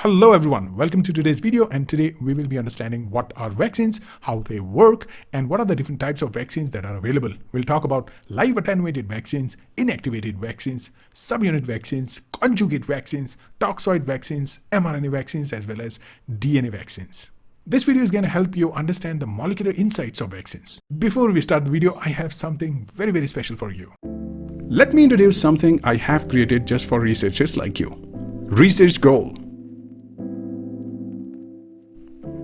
Hello everyone, welcome to today's video, and today we will be understanding what are vaccines, how they work, and what are the different types of vaccines that are available. We'll talk about live attenuated vaccines, inactivated vaccines, subunit vaccines, conjugate vaccines, toxoid vaccines, mRNA vaccines, as well as DNA vaccines. This video is going to help you understand the molecular insights of vaccines. Before we start the video, I have something very special for you. Let me introduce something I have created just for researchers like you. Research Goal.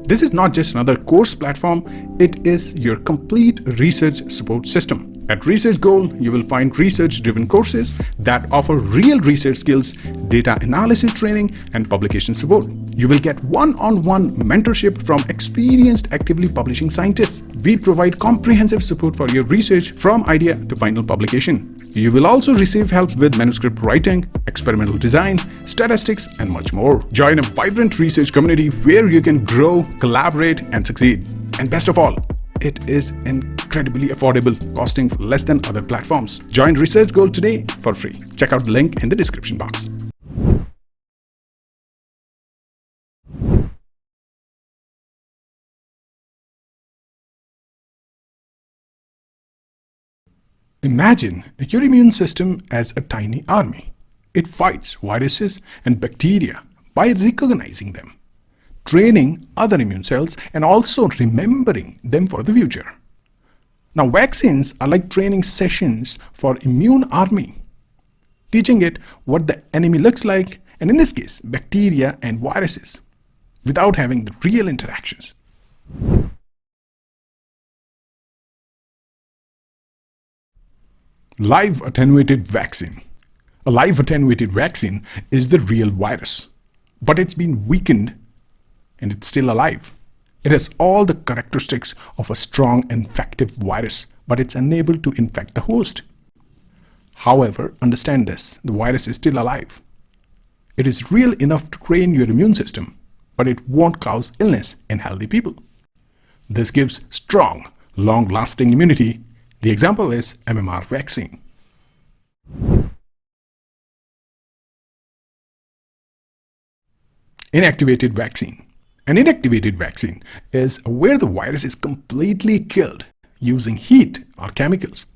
This is not just another course platform, it is your complete research support system. At Research Goal, you will find research-driven courses that offer real research skills, data analysis training, and publication support. You will get one-on-one mentorship from experienced actively publishing scientists. We provide comprehensive support for your research from idea to final publication. You will also receive help with manuscript writing, experimental design, statistics, and much more. Join a vibrant research community where you can grow, collaborate, and succeed. And best of all, it is incredibly affordable, costing less than other platforms. Join Research Goal today for free. Check out the link in the description box. Imagine your immune system as a tiny army. It fights viruses and bacteria by recognizing them, training other immune cells, and also remembering them for the future. Now, vaccines are like training sessions for immune army, teaching it what the enemy looks like, and in this case, bacteria and viruses, without having the real interactions. Live attenuated vaccine. A live attenuated vaccine is the real virus, but it's been weakened and it's still alive. It has all the characteristics of a strong infective virus, but it's unable to infect the host. However, understand this, the virus is still alive. It is real enough to train your immune system, but it won't cause illness in healthy people. This gives strong, long-lasting immunity. The example is MMR vaccine. Inactivated vaccine. An inactivated vaccine is where the virus is completely killed using heat or chemicals.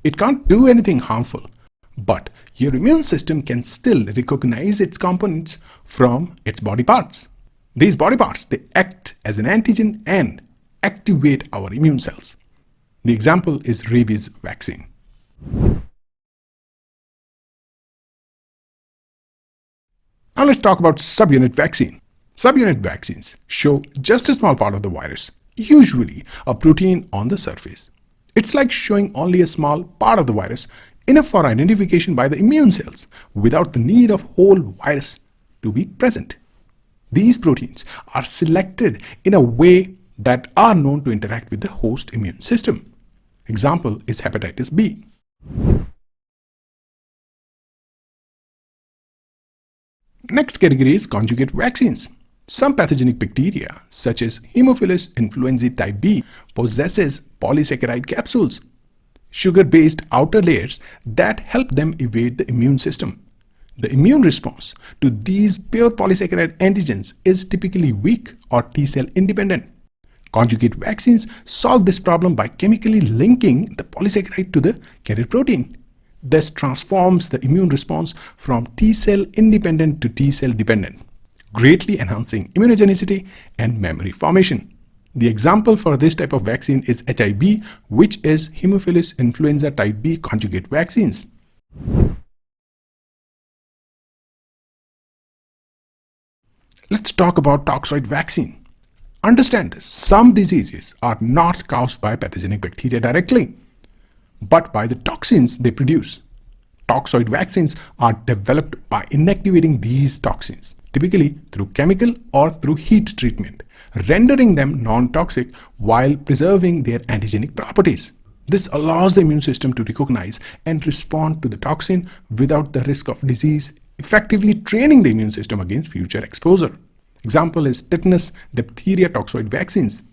It can't do anything harmful, but your immune system can still recognize its components from its body parts. These body parts, they act as an antigen and activate our immune cells. The example is rabies vaccine. Now let's talk about subunit vaccine. Subunit vaccines show just a small part of the virus, usually a protein on the surface. It's like showing only a small part of the virus, enough for identification by the immune cells, without the need of whole virus to be present. These proteins are selected in a way that are known to interact with the host immune system. Example is hepatitis B. Next category is conjugate vaccines. Some pathogenic bacteria, such as Haemophilus influenzae type B, possesses polysaccharide capsules, sugar-based outer layers that help them evade the immune system. The immune response to these pure polysaccharide antigens is typically weak or T-cell independent. Conjugate vaccines solve this problem by chemically linking the polysaccharide to the carrier protein. This transforms the immune response from T-cell independent to T-cell dependent, greatly enhancing immunogenicity and memory formation. The example for this type of vaccine is HIB, which is Haemophilus influenza type B conjugate vaccines. Let's talk about toxoid vaccine. Understand this, some diseases are not caused by pathogenic bacteria directly, but by the toxins they produce. Toxoid vaccines are developed by inactivating these toxins, typically through chemical or through heat treatment, rendering them non-toxic while preserving their antigenic properties. This allows the immune system to recognize and respond to the toxin without the risk of disease, effectively training the immune system against future exposure. Example is tetanus, diphtheria toxoid vaccines.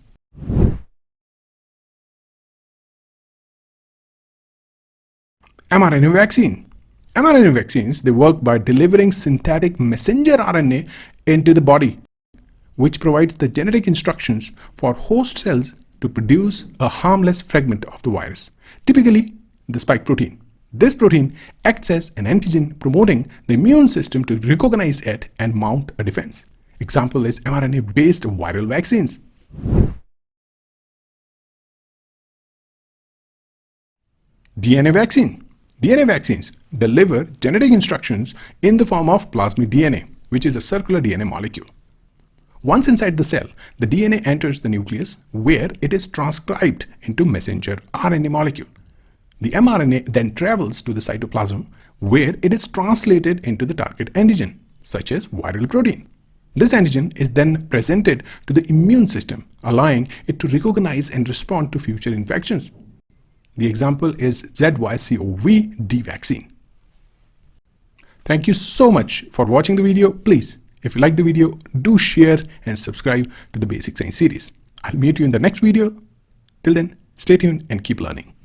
mRNA vaccine. mRNA vaccines, they work by delivering synthetic messenger RNA into the body, which provides the genetic instructions for host cells to produce a harmless fragment of the virus, typically the spike protein. This protein acts as an antigen, promoting the immune system to recognize it and mount a defense. Example is mRNA-based viral vaccines. DNA vaccine. DNA vaccines deliver genetic instructions in the form of plasmid DNA, which is a circular DNA molecule. Once inside the cell, the DNA enters the nucleus, where it is transcribed into messenger RNA molecule. The mRNA then travels to the cytoplasm, where it is translated into the target antigen, such as viral protein. This antigen is then presented to the immune system, allowing it to recognize and respond to future infections. The example is ZyCoV-D vaccine. Thank you so much for watching the video. Please, if you like the video, do share and subscribe to the Basic Science series. I'll meet you in the next video. Till then, stay tuned and keep learning.